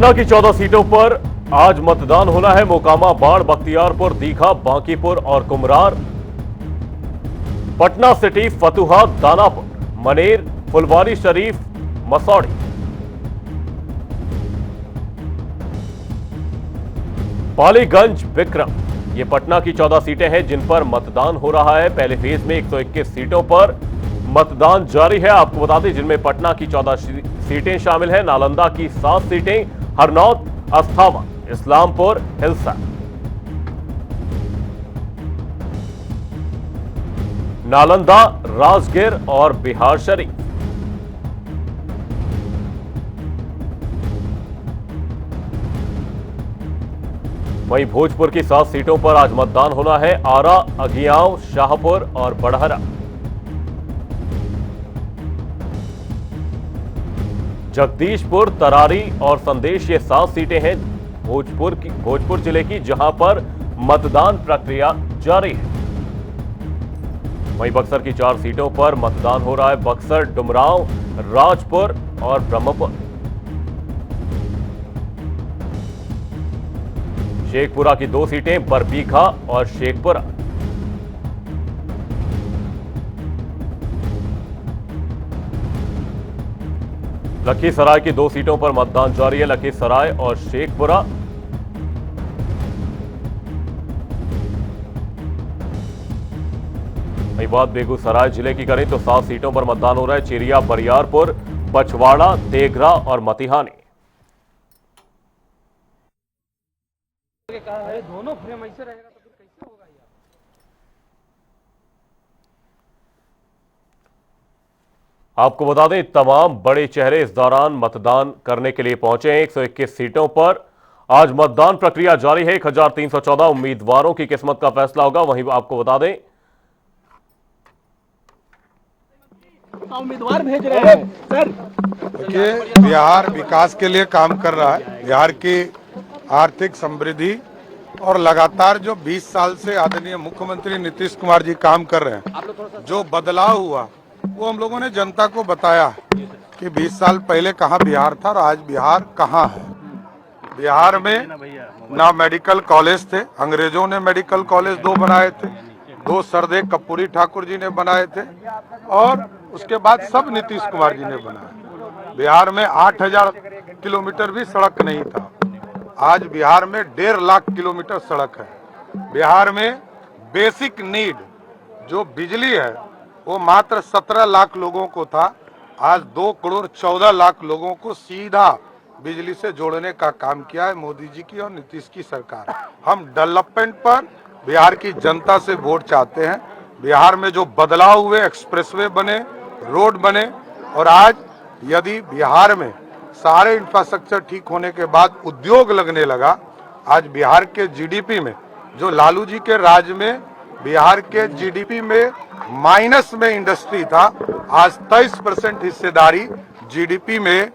पटना की 14 सीटों पर आज मतदान होना है। मोकामा, बाढ़, बख्तियारपुर, दीघा, बांकीपुर और कुमरार, पटना सिटी, फतुहा, दानापुर, मनेर, फुलवारी शरीफ, मसौड़ी। पालीगंज, विक्रम, ये पटना की 14 सीटें हैं जिन पर मतदान हो रहा है। पहले फेज में 121 सीटों पर मतदान जारी है। आपको बता दें जिनमें पटना की 14 सीटें शामिल हैं, नालंदा की 7 सीटें, हरनौत, अस्थावा, इस्लामपुर, हिलसा, नालंदा, राजगीर और बिहार शरीफ। वहीं भोजपुर की 7 सीटों पर आज मतदान होना है। आरा, अगियाव, शाहपुर और बड़हरा। जगदीशपुर, तरारी और संदेश, ये 7 सीटें हैं भोजपुर जिले की, जहां पर मतदान प्रक्रिया जारी है। वहीं बक्सर की 4 सीटों पर मतदान हो रहा है। बक्सर, डुमरांव, राजपुर और ब्रह्मपुर। शेखपुरा की 2 सीटें, बरबीघा और शेखपुरा। लखीसराय की 2 सीटों पर मतदान जारी है। लखीसराय और शेखपुरा। वहीं बात बेगूसराय जिले की करें तो 7 सीटों पर मतदान हो रहा है। चिरिया, बरियारपुर, बछवाड़ा, तेघरा और मतिहानी। दोनों फ्रेम ऐसे रहेगा तो फिर कैसे होगा यार। आपको बता दें तमाम बड़े चेहरे इस दौरान मतदान करने के लिए पहुंचे हैं। 121 सीटों पर आज मतदान प्रक्रिया जारी है। 1314 उम्मीदवारों की किस्मत का फैसला होगा। वहीं आपको बता दें उम्मीदवार भेज रहे हैं सर। देखिए, बिहार विकास के लिए काम कर रहा है। बिहार की आर्थिक समृद्धि और लगातार जो 20 साल से आदरणीय मुख्यमंत्री नीतीश कुमार जी काम कर रहे हैं, जो बदलाव हुआ वो हम लोगों ने जनता को बताया कि 20 साल पहले कहाँ बिहार था और आज बिहार कहाँ है। बिहार में ना मेडिकल कॉलेज थे, अंग्रेजों ने मेडिकल कॉलेज 2 बनाए थे, 2 सरदे कर्पूरी ठाकुर जी ने बनाए थे और उसके बाद सब नीतीश कुमार जी ने बनाया। बिहार में 8000 किलोमीटर भी सड़क नहीं था, आज बिहार में 1.5 लाख किलोमीटर सड़क है। बिहार में बेसिक नीड जो बिजली है वो मात्र 17 लाख लोगों को था, आज 2 करोड़ 14 लाख लोगों को सीधा बिजली से जोड़ने का काम किया है मोदी जी की और नीतीश की सरकार। हम डेवलपमेंट पर बिहार की जनता से वोट चाहते हैं। बिहार में जो बदलाव हुए, एक्सप्रेसवे बने, रोड बने और आज यदि बिहार में सारे इंफ्रास्ट्रक्चर ठीक होने के बाद उद्योग लगने लगा, आज बिहार के जीडीपी में जो लालू जी के राज में बिहार के जीडीपी में माइनस में इंडस्ट्री था, आज 23% हिस्सेदारी जीडीपी में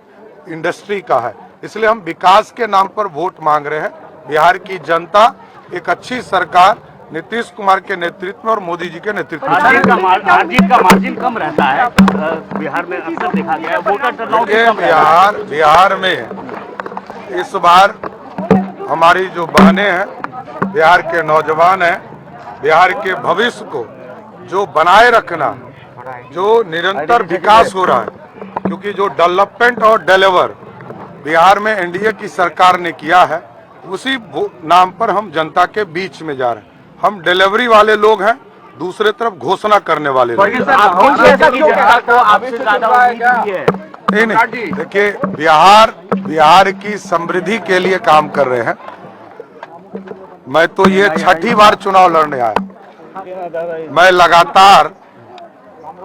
इंडस्ट्री का है। इसलिए हम विकास के नाम पर वोट मांग रहे हैं। बिहार की जनता एक अच्छी सरकार नीतीश कुमार के नेतृत्व में और मोदी जी के नेतृत्व में। हार का मार्जिन कम रहता है बिहार में, अक्सर देखा गया है। वोटर टर्नआउट बिहार में इस बार हमारी जो बहनें हैं, बिहार के नौजवान हैं, बिहार के भविष्य को जो बनाए रखना, जो निरंतर विकास हो रहा है, क्योंकि जो डेवलपमेंट और डिलीवर बिहार में एनडीए की सरकार ने किया है, उसी नाम पर हम जनता के बीच में जा रहे हैं। हम डिलीवरी वाले लोग हैं, दूसरे तरफ घोषणा करने वाले लोग। नहीं, देखिए, बिहार की समृद्धि के लिए काम कर रहे हैं। मैं तो ये 6ठी बार चुनाव लड़ने आया, मैं लगातार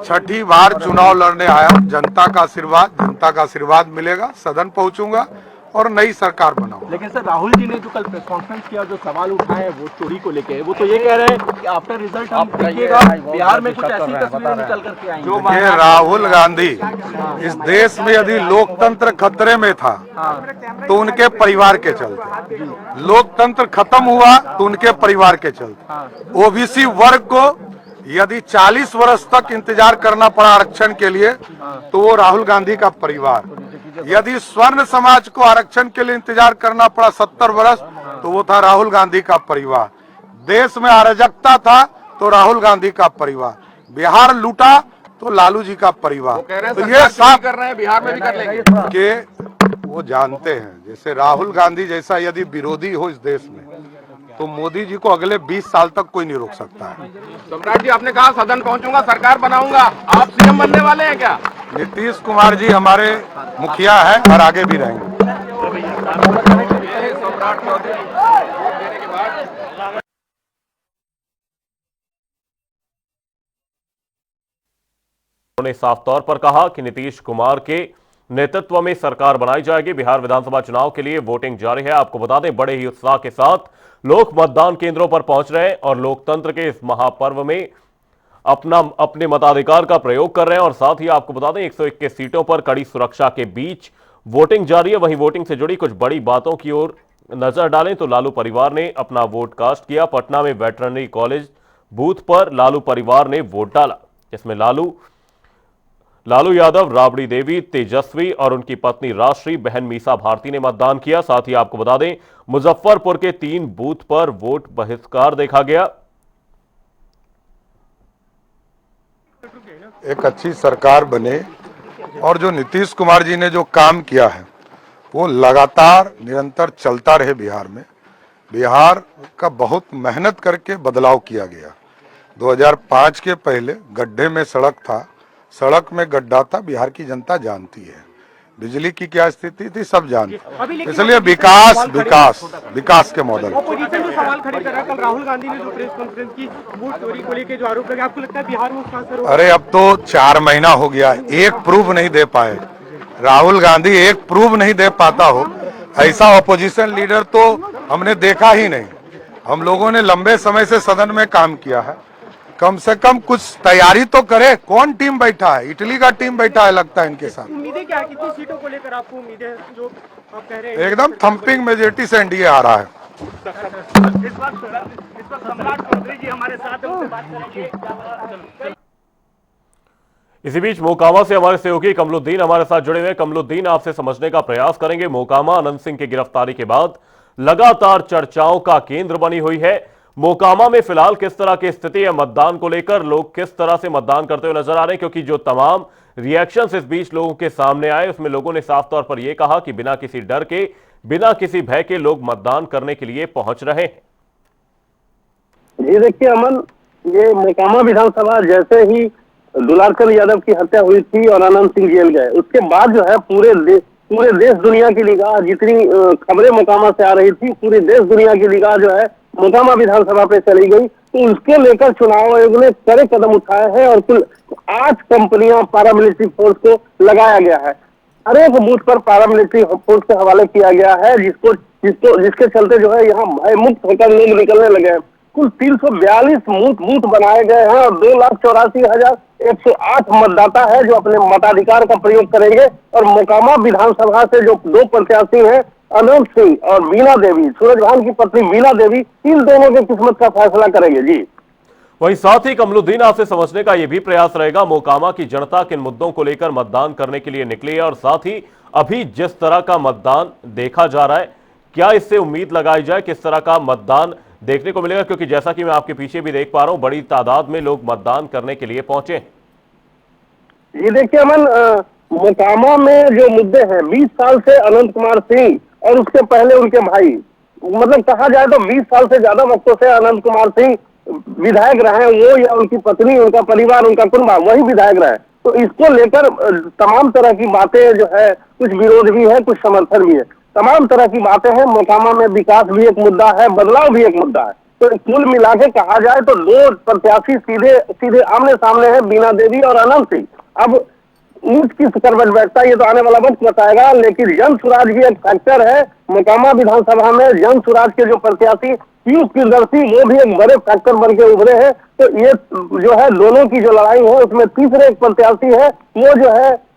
6ठी बार चुनाव लड़ने आया। जनता का आशीर्वाद मिलेगा, सदन पहुंचूंगा और नई सरकार बनाऊंगा। लेकिन सर, राहुल जी ने जो कल प्रेस कॉन्फ्रेंस किया, जो सवाल उठाए वो चोरी को लेके, वो तो ये कह रहे हैं कि आफ्टर रिजल्ट हम देखिएगा बिहार में कुछ ऐसी तस्वीरें निकल करके आएंगी। जो राहुल गांधी, इस देश में यदि लोकतंत्र खतरे में था तो उनके परिवार के चलते, लोकतंत्र खत्म हुआ तो उनके परिवार के चलते, ओबीसी वर्ग को यदि 40 वर्ष तक इंतजार करना पड़ा आरक्षण के लिए तो वो राहुल गांधी का परिवार। यदि स्वर्ण समाज को आरक्षण के लिए इंतजार करना पड़ा 70 वर्ष तो वो था राहुल गांधी का परिवार। देश में अराजकता था तो राहुल गांधी का परिवार। बिहार लूटा तो लालू जी का परिवार। तो ये साफ कर रहे हैं, बिहार में भी कर लेंगे कि वो जानते हैं, जैसे राहुल गांधी जैसा यदि विरोधी हो इस देश में तो मोदी जी को अगले 20 साल तक कोई नहीं रोक सकता है। सम्राट जी, आपने कहा सदन पहुंचूंगा, सरकार बनाऊंगा, आप सीएम बनने वाले हैं क्या? नीतीश कुमार जी हमारे मुखिया हैं और आगे भी रहेंगे। उन्होंने साफ तौर पर कहा कि नीतीश कुमार के नेतृत्व में सरकार बनाई जाएगी। बिहार विधानसभा चुनाव के लिए वोटिंग जारी है। आपको बता दें, बड़े ही उत्साह के साथ लोग मतदान केंद्रों पर पहुंच रहे हैं और लोकतंत्र के इस महापर्व में अपने मताधिकार का प्रयोग कर रहे हैं। और साथ ही आपको बता दें, 121 सीटों पर कड़ी सुरक्षा के बीच वोटिंग जारी है। वहीं वोटिंग से जुड़ी कुछ बड़ी बातों की ओर नजर डालें तो लालू परिवार ने अपना वोट कास्ट किया। पटना में वेटरनरी कॉलेज बूथ पर लालू परिवार ने वोट डाला, जिसमें लालू यादव, राबड़ी देवी, तेजस्वी और उनकी पत्नी राष्ट्रीय बहन मीसा भारती ने मतदान किया। साथ ही आपको बता दें, मुजफ्फरपुर के 3 बूथ पर वोट बहिष्कार देखा गया। एक अच्छी सरकार बने और जो नीतीश कुमार जी ने जो काम किया है वो लगातार निरंतर चलता रहे। बिहार में बिहार का बहुत मेहनत करके बदलाव किया गया। 2005 के पहले गड्ढे में सड़क था, सड़क में गड्ढा था, बिहार की जनता जानती है। बिजली की क्या स्थिति थी सब जानते, इसलिए विकास के मॉडल। अपोजिशन जो सवाल खड़े कर रहा है, कल राहुल गांधी ने जो प्रेस कॉन्फ्रेंस की वोट चोरी को लेकर जो आरोप लगा, आपको लगता है बिहार में उसका असर होगा? अरे अब तो 4 महीना हो गया, एक प्रूफ नहीं दे पाए। राहुल गांधी एक प्रूफ नहीं दे पाता हो, ऐसा अपोजिशन लीडर तो हमने देखा ही नहीं। हम लोगों ने लंबे समय से सदन में काम किया है, कम से कम कुछ तैयारी तो करे। कौन टीम बैठा है? इटली का टीम बैठा है लगता है इनके साथ। उम्मीदें क्या है, कितनी सीटों को लेकर आपको उम्मीदें जो आप कह रहे हैं? एकदम थंपिंग मेजोरिटी से एनडीए आ रहा है। इस वक्त सम्राट चौधरी जी हमारे साथ हैं, उनसे बात करेंगे। इसी बीच मोकामा से हमारे सहयोगी कमलुद्दीन हमारे साथ जुड़े हुए। कमलुद्दीन, आपसे समझने का प्रयास करेंगे, मोकामा अनंत सिंह की गिरफ्तारी के बाद लगातार चर्चाओं का केंद्र बनी हुई है। मोकामा में फिलहाल किस तरह की स्थिति है? मतदान को लेकर लोग किस तरह से मतदान करते हुए नजर आ रहे हैं? क्योंकि जो तमाम रिएक्शंस इस बीच लोगों के सामने आए, उसमें लोगों ने साफ तौर पर यह कहा कि बिना किसी डर के, बिना किसी भय के लोग मतदान करने के लिए पहुंच रहे हैं। ये देखिए अमन, ये मोकामा विधानसभा जैसे ही दुलारचंद यादव की हत्या हुई थी और अनंत सिंह जेल गए, उसके बाद जो है पूरे देश दुनिया की निगाह, जितनी खबरें मोकामा से आ रही थी, पूरे देश दुनिया की निगाह जो है मोकामा विधानसभा पे चली गई। तो उसके लेकर चुनाव आयोग ने कड़े कदम उठाए हैं और कुल 8 कंपनियां पैरामिलिट्री फोर्स को लगाया गया है। हर एक बूथ पर पैरामिलिट्री फोर्स के हवाले किया गया है, जिसके चलते जो है यहाँ भयमुक्त होकर लोग निकलने लगे हैं। कुल 342 बूथ बनाए गए हैं और 2,84,108 मतदाता है जो अपने मताधिकार का प्रयोग करेंगे। और मोकामा विधानसभा से जो 2 प्रत्याशी हैं, अनंत सिंह और बीना देवी, सूरजभान की पत्नी बीना देवी, इन दोनों की किस्मत का फैसला करेंगे। जी, वहीं साथ ही कमलुद्दीन, आपसे समझने का यह भी प्रयास रहेगा, मोकामा की जनता किन मुद्दों को लेकर मतदान करने के लिए निकली है और साथ ही अभी जिस तरह का मतदान देखा जा रहा है, क्या इससे उम्मीद लगाई जाए किस तरह का मतदान देखने को मिलेगा? क्योंकि जैसा कि मैं आपके पीछे भी देख पा रहा हूं, बड़ी तादाद में लोग मतदान करने के लिए पहुंचे। ये देखिए अमन, मोकामा में जो मुद्दे हैं, 20 साल से अनंत कुमार सिंह और उसके पहले उनके भाई, मतलब कहा जाए तो 20 साल से ज्यादा वक्तों से अनंत कुमार सिंह विधायक रहे, वो या उनकी पत्नी, उनका परिवार, उनका कुनबा वही विधायक रहे। तो इसको लेकर तमाम तरह की बातें जो है, कुछ विरोध भी है, कुछ समर्थन भी है, तमाम तरह की बातें हैं। मोकामा में विकास भी एक मुद्दा है, बदलाव भी एक मुद्दा है। तो कुल मिला के कहा जाए तो 2 प्रत्याशी सीधे आमने सामने हैं, बीना देवी और अनंत सिंह। अब ऊंच किस करवट बैठता है ये तो आने वाला वक्त बताएगा, लेकिन जन स्वराज भी एक फैक्टर है। मोकामा विधानसभा में जन स्वराज के जो प्रत्याशी पीयूष प्रियदर्शी, वो भी एक बड़े फैक्टर बन के उभरे हैं। तो ये जो है दोनों की जो लड़ाई है, उसमें तीसरे एक प्रत्याशी है, वो जो है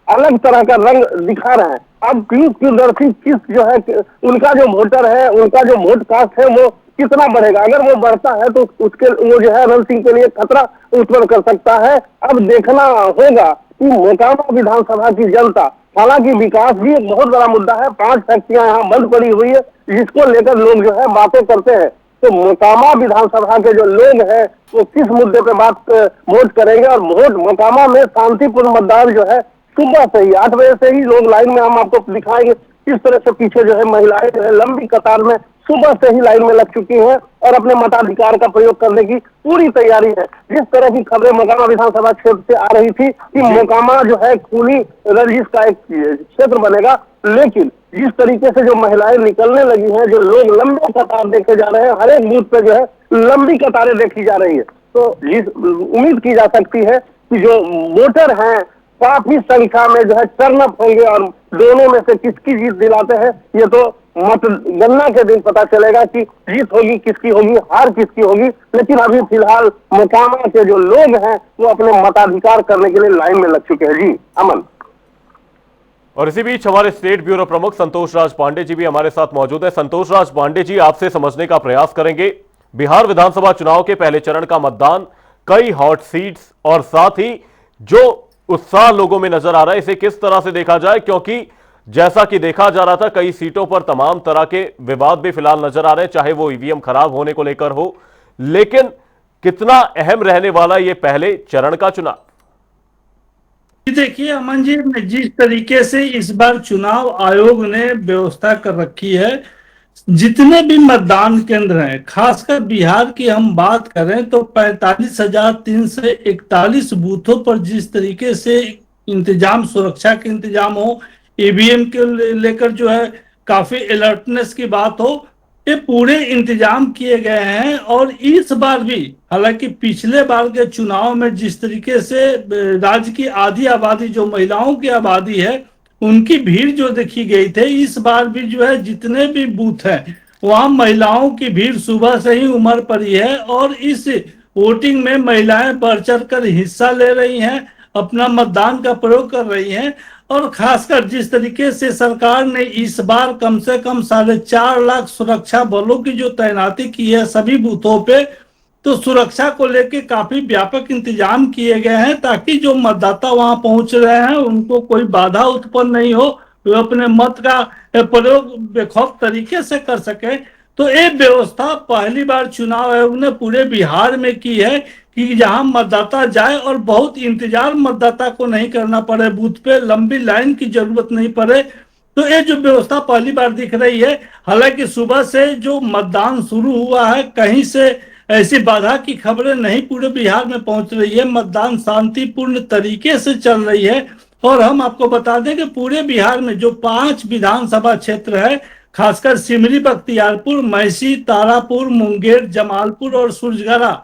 अलग तरह का रंग दिखा रहे हैं। अब पीयूष प्रियदर्शी किस जो है, उनका जो वोटर है, उनका जो वोट कास्ट है, वो कितना बढ़ेगा? अगर वो बढ़ता है तो उसके वो जो है अनंत सिंह के लिए खतरा उत्पन्न कर सकता है। अब देखना होगा कि मोकामा विधानसभा की जनता हालांकि विकास भी एक बहुत बड़ा मुद्दा है। 5 फैक्ट्रियां यहाँ बंद पड़ी हुई है, जिसको लेकर लोग जो है बातें करते हैं। तो मोकामा विधानसभा के जो लोग हैं वो किस मुद्दे पे वोट करेंगे, और वोट मोकामा में शांतिपूर्ण मतदान जो है सुबह से ही 8 बजे से ही लोग लाइन में, हम आपको दिखाएंगे किस तरह से पीछे जो है महिलाएं जो है लंबी कतार में सुबह से ही लाइन में लग चुकी हैं और अपने मताधिकार का प्रयोग करने की पूरी तैयारी है। जिस तरह की खबरें मोकामा विधानसभा क्षेत्र से आ रही थी कि मोकामा जो है खूनी रंजिश का एक क्षेत्र बनेगा, लेकिन जिस तरीके से जो महिलाएं निकलने लगी हैं, जो लोग लंबे कतार देखे जा रहे हैं, हर एक बूथ पे जो है लंबी कतारें देखी जा रही है, तो उम्मीद की जा सकती है कि जो वोटर हैं काफी संख्या में जो है टर्न अप होंगे और दोनों में से किसकी जीत दिलाते हैं ये तो मतगणना के दिन पता चलेगा कि जीत होगी किसकी होगी, हार किसकी होगी। लेकिन अभी फिलहाल मोकामा के जो लोग हैं वो अपने मताधिकार करने के लिए लाइन में लग चुके हैं। जी अमन। और इसी बीच हमारे स्टेट ब्यूरो प्रमुख संतोष राज पांडे जी भी हमारे साथ मौजूद है। संतोष राज पांडे जी, आपसे समझने का प्रयास करेंगे बिहार विधानसभा चुनाव के पहले चरण का मतदान, कई हॉट सीट्स और साथ ही जो उत्साह लोगों में नजर आ रहा है, इसे किस तरह से देखा जाए, क्योंकि जैसा कि देखा जा रहा था कई सीटों पर तमाम तरह के विवाद भी फिलहाल नजर आ रहे हैं, चाहे वो ईवीएम खराब होने को लेकर हो, लेकिन कितना अहम रहने वाला ये पहले चरण का चुनाव? देखिए अमन जी, जिस तरीके से इस बार चुनाव आयोग ने व्यवस्था कर रखी है, जितने भी मतदान केंद्र हैं, खासकर बिहार की हम बात करें तो 45,341 बूथों पर जिस तरीके से इंतजाम, सुरक्षा के इंतजाम हो, ईवीएम के लेकर जो है काफी अलर्टनेस की बात हो, ये पूरे इंतजाम किए गए हैं। और इस बार भी, हालांकि पिछले बार के चुनाव में जिस तरीके से राज्य की आधी आबादी जो महिलाओं की आबादी है उनकी भीड़ जो देखी गई थी, इस बार भी जो है जितने भी बूथ हैं वहां महिलाओं की भीड़ सुबह से ही उमड़ पड़ी है और इस वोटिंग में महिलाएं बढ़ चढ़ कर हिस्सा ले रही हैं, अपना मतदान का प्रयोग कर रही हैं। और खासकर जिस तरीके से सरकार ने इस बार कम से कम 4.5 लाख सुरक्षा बलों की जो तैनाती की है सभी बूथों पे, तो सुरक्षा को लेकर काफी व्यापक इंतजाम किए गए हैं ताकि जो मतदाता वहां पहुंच रहे हैं उनको कोई बाधा उत्पन्न नहीं हो, वे अपने मत का प्रयोग बेखौफ तरीके से कर सके। तो ये व्यवस्था पहली बार चुनाव आयोग ने पूरे बिहार में की है कि जहां मतदाता जाए और बहुत इंतजार मतदाता को नहीं करना पड़े, बूथ पे लंबी लाइन की जरूरत नहीं पड़े। तो ये जो व्यवस्था पहली बार दिख रही है। हालांकि सुबह से जो मतदान शुरू हुआ है, कहीं से ऐसी बाधा की खबरें नहीं पूरे बिहार में पहुंच रही है, मतदान शांतिपूर्ण तरीके से चल रही है। और हम आपको बता दें कि पूरे बिहार में जो 5 विधानसभा क्षेत्र है, खासकर सिमरी, बख्तियारपुर, मैसी, तारापुर, मुंगेर, जमालपुर और सूरजगढ़,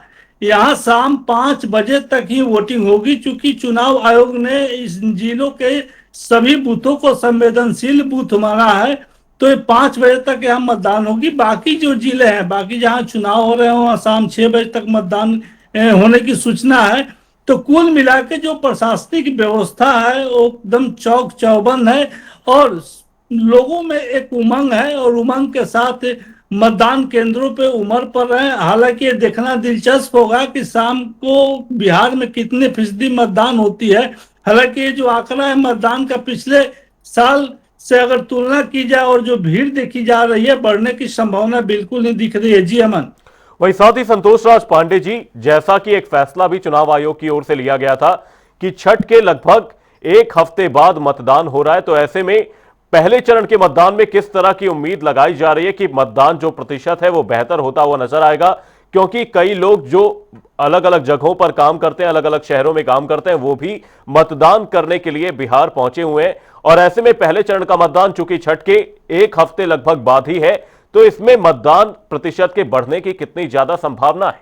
यहाँ शाम 5 बजे तक ही वोटिंग होगी। चूंकि चुनाव आयोग ने इस जिलों के सभी बूथों को संवेदनशील बूथ माना है, तो ये 5 बजे तक यहाँ मतदान होगी। बाकी जो जिले हैं, बाकी जहाँ चुनाव हो रहे हैं वहाँ शाम 6 बजे तक मतदान होने की सूचना है। तो कुल मिला के जो प्रशासनिक व्यवस्था है वो एकदम चौक चौबंद है और लोगों में एक उमंग है और उमंग के साथ मतदान केंद्रों पे उमड़ पड़ रहे हैं। हालांकि ये देखना दिलचस्प होगा कि शाम को बिहार में कितने फीसदी मतदान होती है। हालांकि ये जो आंकड़ा है मतदान का पिछले साल से अगर तुलना की जाए और जो भीड़ देखी जा रही है, बढ़ने की संभावना बिल्कुल नहीं दिख रही है। जी अमन। वही साथ ही संतोष राज पांडे जी, जैसा कि एक फैसला भी चुनाव आयोग की ओर से लिया गया था कि छठ के लगभग 1 हफ्ते बाद मतदान हो रहा है, तो ऐसे में पहले चरण के मतदान में किस तरह की उम्मीद लगाई जा रही है कि मतदान जो प्रतिशत है वो बेहतर होता हुआ नजर आएगा, क्योंकि कई लोग जो अलग अलग जगहों पर काम करते हैं, अलग अलग शहरों में काम करते हैं, वो भी मतदान करने के लिए बिहार पहुंचे हुए हैं। और ऐसे में पहले चरण का मतदान चूंकि छठ के 1 हफ्ते लगभग बाद ही है, तो इसमें मतदान प्रतिशत के बढ़ने की कितनी ज्यादा संभावना है?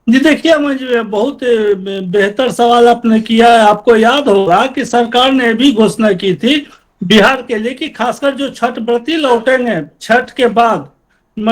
जी देखिए, मुझे बहुत बेहतर सवाल आपने किया है। आपको याद होगा कि सरकार ने भी घोषणा की थी बिहार के लिए कि खासकर जो छठ व्रती लौटेंगे छठ के बाद,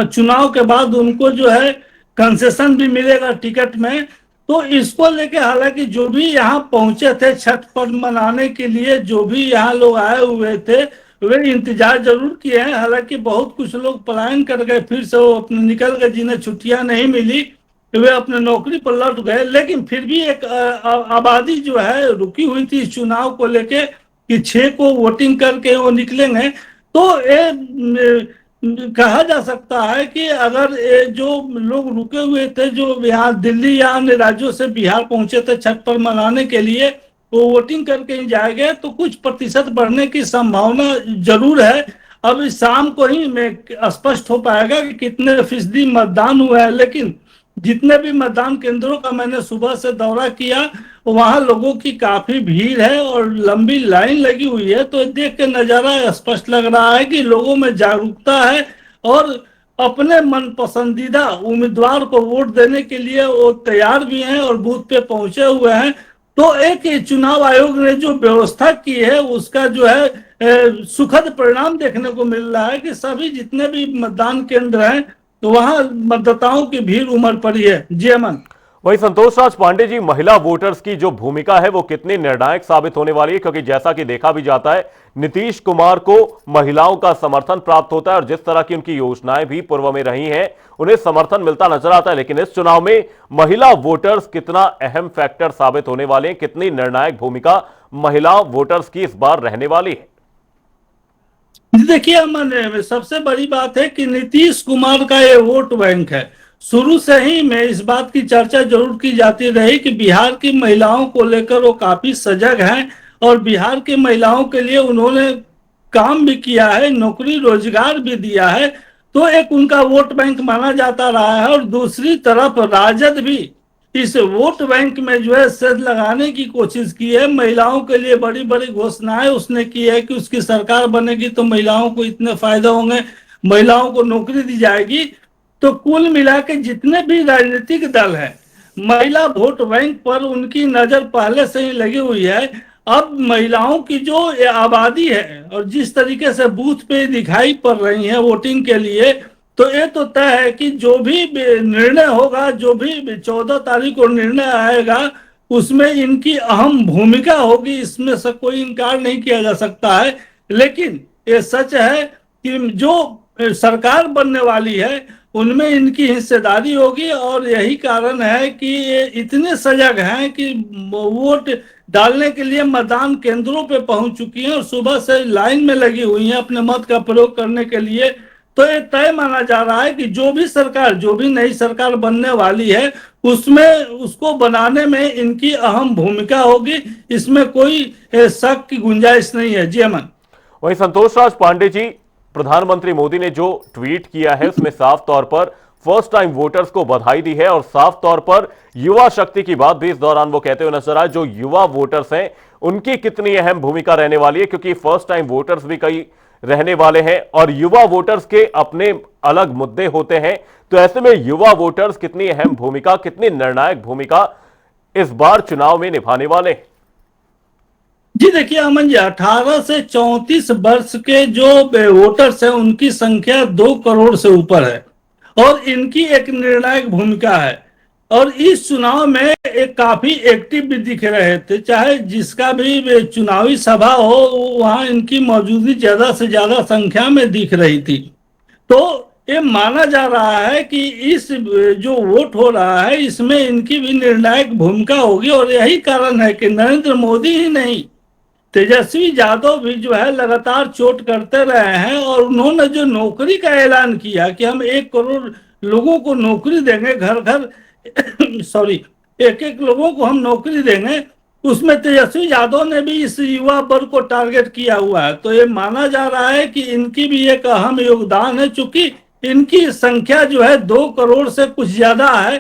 चुनाव के बाद, उनको जो है कंसेशन भी मिलेगा टिकट में। तो इसको लेके हालांकि जो भी यहाँ पहुंचे थे छठ पर्व मनाने के लिए, जो भी यहाँ लोग आए हुए थे, वे इंतजार जरूर किए हैं। हालांकि बहुत कुछ लोग पलायन कर गए, फिर से वो अपने निकल गए, जिन्हें छुट्टियां नहीं मिली वे अपने नौकरी पर लौट गए। लेकिन फिर भी एक आबादी जो है रुकी हुई थी इस चुनाव को लेके, कि 6 को वोटिंग करके वो निकलेंगे, तो कहा जा सकता है कि अगर जो लोग रुके हुए थे, जो यहाँ दिल्ली या अन्य राज्यों से बिहार पहुंचे थे छठ पर्व मनाने के लिए, वो वोटिंग करके ही जाएंगे, तो कुछ प्रतिशत बढ़ने की संभावना जरूर है। अब इस शाम को ही में स्पष्ट हो पाएगा कि कितने फीसदी मतदान हुआ है, लेकिन जितने भी मतदान केंद्रों का मैंने सुबह से दौरा किया, वहां लोगों की काफी भीड़ है और लंबी लाइन लगी हुई है। तो देख के नजारा स्पष्ट लग रहा है कि लोगों में जागरूकता है और अपने मन पसंदीदा उम्मीदवार को वोट देने के लिए वो तैयार भी हैं और बूथ पे पहुंचे हुए हैं। तो एक चुनाव आयोग ने जो व्यवस्था की है उसका जो है सुखद परिणाम देखने को मिल रहा है कि सभी जितने भी मतदान केंद्र हैं तो वहां मतदाताओं की भीड़ उमड़ पड़ी है। जी अमन। वही संतोष राज पांडे जी, महिला वोटर्स की जो भूमिका है वो कितनी निर्णायक साबित होने वाली है, क्योंकि जैसा कि देखा भी जाता है नीतीश कुमार को महिलाओं का समर्थन प्राप्त होता है और जिस तरह की उनकी योजनाएं भी पूर्व में रही हैं उन्हें समर्थन मिलता नजर आता है। लेकिन इस चुनाव में महिला वोटर्स कितना अहम फैक्टर साबित होने वाले हैं, कितनी निर्णायक भूमिका महिला वोटर्स की इस बार रहने वाली है? देखिए अमन, सबसे बड़ी बात है कि नीतीश कुमार का ये वोट बैंक है। शुरू से ही मैं इस बात की चर्चा जरूर की जाती रही कि बिहार की महिलाओं को लेकर वो काफी सजग हैं और बिहार की महिलाओं के लिए उन्होंने काम भी किया है, नौकरी रोजगार भी दिया है। तो एक उनका वोट बैंक माना जाता रहा है। और दूसरी तरफ राजद भी इस वोट बैंक में जो है सेध लगाने की कोशिश की है। महिलाओं के लिए बड़ी बड़ी घोषणाएं उसने की है कि उसकी सरकार बनेगी तो महिलाओं को इतने फायदे होंगे, महिलाओं को नौकरी दी जाएगी। तो कुल मिला के जितने भी राजनीतिक दल हैं, महिला वोट बैंक पर उनकी नजर पहले से ही लगी हुई है। अब महिलाओं की जो आबादी है और जिस तरीके से बूथ पे दिखाई पड़ रही है वोटिंग के लिए, तो ये तो तय है कि जो भी निर्णय होगा, जो भी 14 तारीख को निर्णय आएगा, उसमें इनकी अहम भूमिका होगी, इसमें से कोई इनकार नहीं किया जा सकता है। लेकिन ये सच है कि जो सरकार बनने वाली है उनमें इनकी हिस्सेदारी होगी और यही कारण है कि ये इतने सजग हैं कि वोट डालने के लिए मतदान केंद्रों पे पहुंच चुकी हैं और सुबह से लाइन में लगी हुई हैं अपने मत का प्रयोग करने के लिए। तो ये तय माना जा रहा है कि जो भी सरकार, जो भी नई सरकार बनने वाली है, उसमें उसको बनाने में इनकी अहम भूमिका होगी, इसमें कोई शक की गुंजाइश नहीं है। जी अमन। वही संतोष राज पांडे जी, प्रधानमंत्री मोदी ने जो ट्वीट किया है उसमें साफ तौर पर फर्स्ट टाइम वोटर्स को बधाई दी है और साफ तौर पर युवा शक्ति की बात भी इस दौरान वो कहते हुए नजर आए। जो युवा वोटर्स हैं उनकी कितनी अहम भूमिका रहने वाली है, क्योंकि फर्स्ट टाइम वोटर्स भी कई रहने वाले हैं और युवा वोटर्स के अपने अलग मुद्दे होते हैं। तो ऐसे में युवा वोटर्स कितनी अहम भूमिका, कितनी निर्णायक भूमिका इस बार चुनाव में निभाने वाले हैं? जी देखिए अमन जी, 18 से 34 वर्ष के जो वोटर्स हैं उनकी संख्या 2 करोड़ से ऊपर है और इनकी एक निर्णायक भूमिका है। और इस चुनाव में एक काफी एक्टिव भी दिख रहे थे, चाहे जिसका भी चुनावी सभा हो वहां इनकी मौजूदगी ज्यादा से ज्यादा संख्या में दिख रही थी। तो ये माना जा रहा है कि इस जो वोट हो रहा है इसमें इनकी भी निर्णायक भूमिका होगी और यही कारण है कि नरेंद्र मोदी ही नहीं, तेजस्वी यादव भी जो है लगातार चोट करते रहे हैं और उन्होंने जो नौकरी का ऐलान किया कि हम 1 करोड़ लोगों को नौकरी देंगे, घर घर सॉरी 1-1 लोगों को हम नौकरी देंगे, उसमें तेजस्वी यादव ने भी इस युवा वर्ग को टारगेट किया हुआ है। तो ये माना जा रहा है कि इनकी भी एक अहम योगदान है, चूंकि इनकी संख्या जो है 2 करोड़ से कुछ ज्यादा है।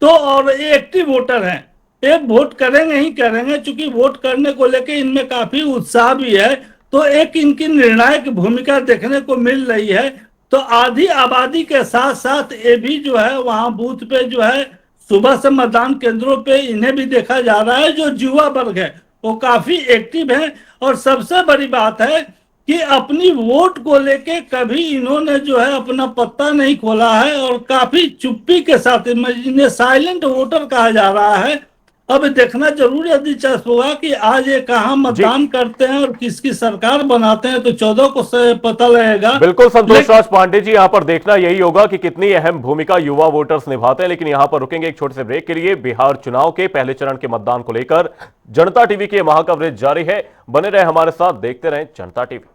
तो और ये एक्टिव वोटर हैं, ये वोट करेंगे ही करेंगे, चूंकि वोट करने को लेकर इनमें काफी उत्साह भी है। तो एक इनकी निर्णायक भूमिका देखने को मिल रही है। तो आधी आबादी के साथ साथ ये भी जो है वहां बूथ पे जो है सुबह से मतदान केंद्रों पे इन्हें भी देखा जा रहा है। जो युवा वर्ग है वो काफी एक्टिव है और सबसे बड़ी बात है कि अपनी वोट को लेके कभी इन्होंने जो है अपना पत्ता नहीं खोला है और काफी चुप्पी के साथ, इन्हें साइलेंट वोटर कहा जा रहा है। अब देखना जरूर है, दिलचस्प होगा कि आज ये कहाँ मतदान करते हैं और किसकी सरकार बनाते हैं, तो 14 को से पता लगेगा। बिल्कुल संतोष राज पांडे जी, यहां पर देखना यही होगा कि कितनी अहम भूमिका युवा वोटर्स निभाते हैं। लेकिन यहां पर रुकेंगे एक छोटे से ब्रेक के लिए। बिहार चुनाव के पहले चरण के मतदान को लेकर जनता टीवी की महा कवरेज जारी है। बने रहे हमारे साथ, देखते रहें जनता टीवी।